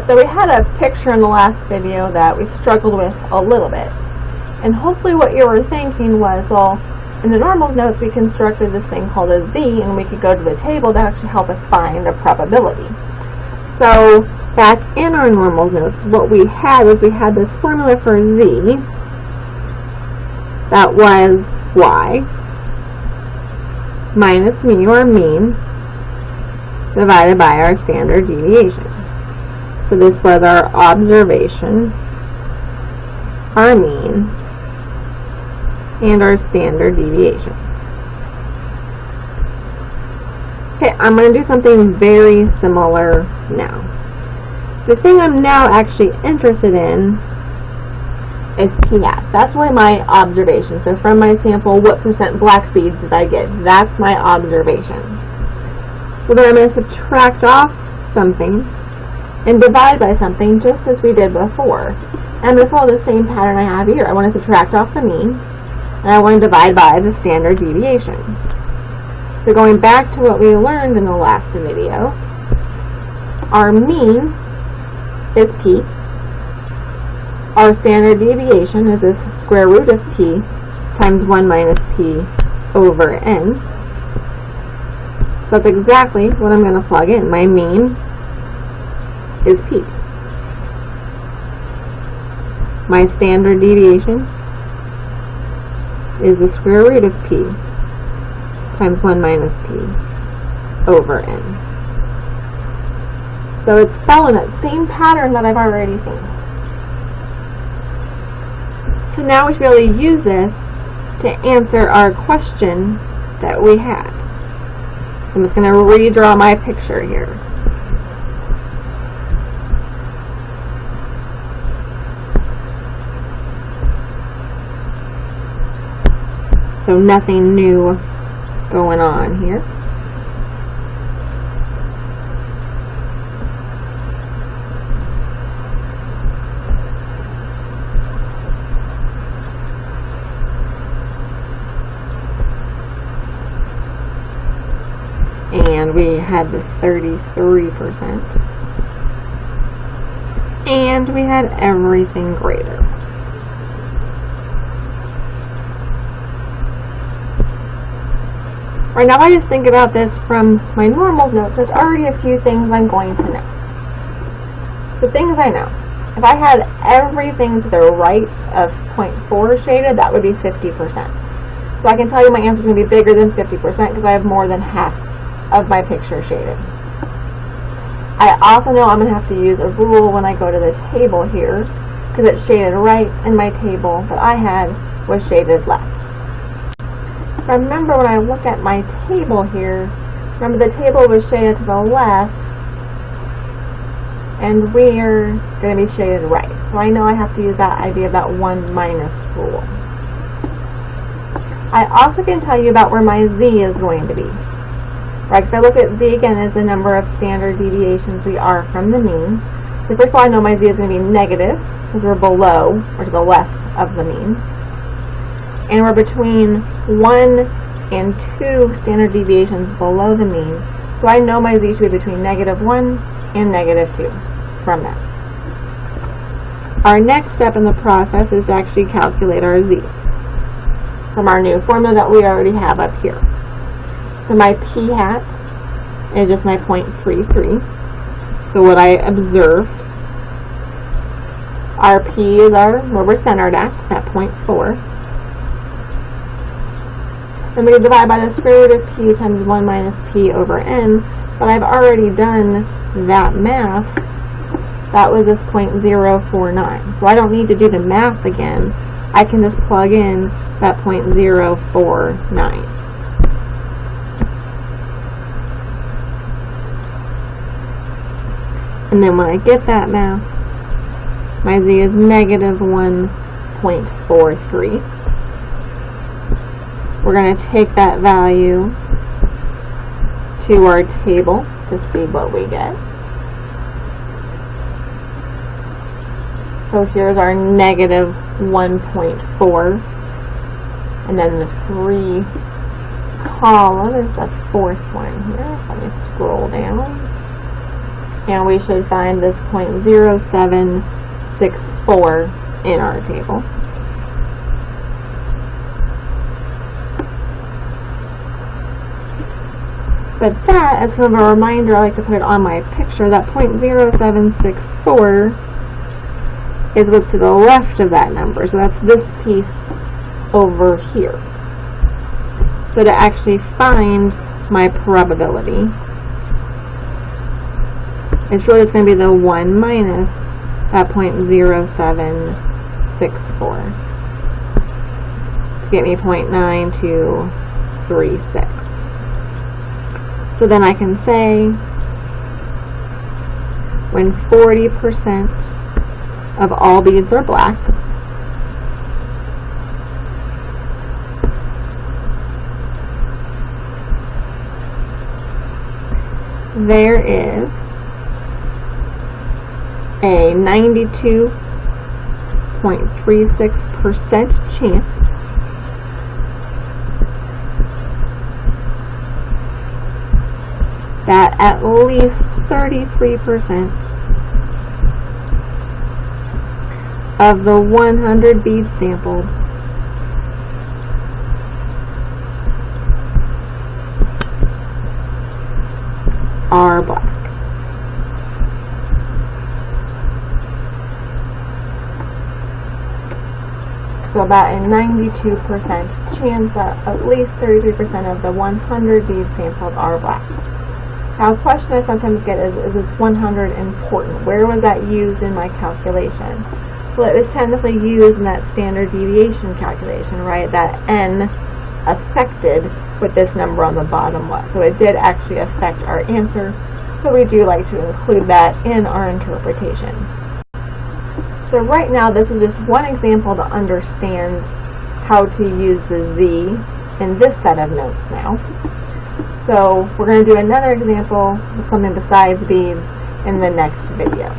So we had a picture in the last video that we struggled with a little bit. And hopefully what you were thinking was, well, in the normals notes we constructed this thing called a z, and we could go to the table to actually help us find a probability. So back in our normals notes, what we had was we had this formula for z that was y minus mu, or mean, divided by our standard deviation. So this was our observation, our mean, and our standard deviation. Okay, I'm going to do something very similar now. The thing I'm now actually interested in is p hat. That's really my observation. So from my sample, what percent black beads did I get? That's my observation. So then I'm going to subtract off something and divide by something, just as we did before. And I'm going to follow the same pattern I have here. I want to subtract off the mean, and I want to divide by the standard deviation. So going back to what we learned in the last video, our mean is p. Our standard deviation is this square root of p times 1 minus p over n. So that's exactly what I'm going to plug in. My mean is p. My standard deviation is the square root of p times 1 minus p over n. So it's following that same pattern that I've already seen. So now we should be able to use this to answer our question that we had. So I'm just going to redraw my picture here. So nothing new going on here. And we had the 33%. And we had everything greater. Right now, I just think about this from my normals notes. There's already a few things I'm going to know. So things I know. If I had everything to the right of 0.4 shaded, that would be 50%. So I can tell you my answer is going to be bigger than 50% because I have more than half of my picture shaded. I also know I'm going to have to use a rule when I go to the table here, because it's shaded right and my table that I had was shaded left. Remember, when I look at my table here, remember the table was shaded to the left and we're going to be shaded right. So I know I have to use that idea of that 1 minus rule. I also can tell you about where my z is going to be. Right, because if I look at z again as the number of standard deviations we are from the mean. So first of all, I know my z is going to be negative because we're below or to the left of the mean. And we're between 1 and 2 standard deviations below the mean. So I know my z should be between -1 and -2 from that. Our next step in the process is to actually calculate our z from our new formula that we already have up here. So my p hat is just my 0.33. So what I observed. Our p is where we're centered at 0.4. Then we divide by the square root of p times 1 minus p over n. But I've already done that math. That was this 0.049. So I don't need to do the math again. I can just plug in that 0.049. And then when I get that math, my z is -1.43. We're going to take that value to our table to see what we get. So here's our -1.4, and then the 3 column is the fourth one here. So let me scroll down. and we should find this 0.0764 in our table. But that, as kind of a reminder, I like to put it on my picture, that 0.0764 is what's to the left of that number. So that's this piece over here. So to actually find my probability, it's really just going to be the 1 minus that 0.0764 to get me 0.9236. So then I can say when 40% of all beads are black, there is a 92.36% chance that at least 33% of the 100 beads sampled are black. So about a 92% chance that at least 33% of the 100 beads sampled are black. Now, a question I sometimes get is this 100 important? Where was that used in my calculation? Well, it was technically used in that standard deviation calculation, right? That n affected what this number on the bottom was. So it did actually affect our answer. So we do like to include that in our interpretation. So right now, this is just one example to understand how to use the z in this set of notes now. So we're going to do another example of something besides beads in the next video.